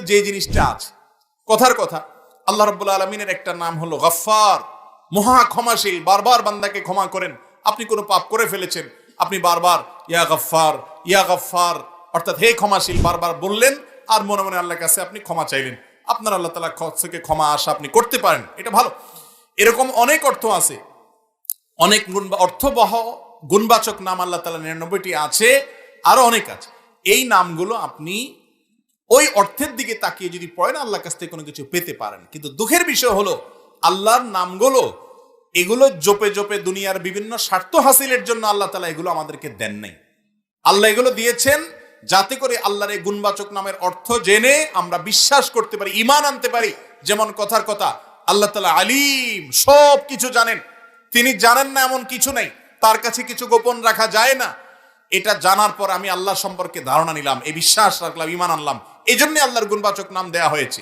যে জিনিসটা আছে। কথার কথা, আল্লাহ রাব্বুল আলামিনের একটা নাম হলো গফফার, মহা ক্ষমাশীল, বারবার বান্দাকে ক্ষমা করেন। আপনি কোনো পাপ করে ফেলেছেন, আপনি বারবার ইয়া গফফার, ইয়া গফফার, অর্থাৎ হে ক্ষমাশীল বারবার বললেন, আর মনে মনে আল্লাহর কাছে আপনি ক্ষমা চাইলেন। আপনার আল্লাহ তাআলা থেকে ক্ষমা আশা আপনি করতে পারেন, এটা ভালো। এরকম অনেক অর্থ আছে, অনেক অর্থবহ গুণবাচক নাম আল্লাহ তাআলা 99টি আছে, আরো অনেক আছে। এই নামগুলো আপনি ওই অর্থের দিকে তাকিয়ে যদি পড়েন, আল্লাহর কাছ থেকে কোনো কিছু পেতে পারেন। কিন্তু দুঃখের বিষয় হলো, আল্লাহর নামগুলো এগুলো জপে জপে দুনিয়ার বিভিন্ন স্বার্থ হাসিলের জন্য আল্লাহ তাআলা এগুলো আমাদেরকে দেন নাই। আল্লাহ এগুলো দিয়েছেন যাতে করে আল্লাহর এই গুণবাচক নামের অর্থ জেনে আমরা বিশ্বাস করতে পারি, ঈমান আনতে পারি। যেমন কথার কথা, আল্লাহ তাআলা আলিম, সব কিছু জানেন। তিনি জানেন না এমন কিছু নাই, তার কাছে কিছু গোপন রাখা যায় না। এটা জানার পর আমি আল্লাহ সম্পর্কে ধারণা নিলাম, এই বিশ্বাস রাখলাম, ঈমান আনলাম। এই জন্য আল্লাহর গুণবাচক নাম দেয়া হয়েছে।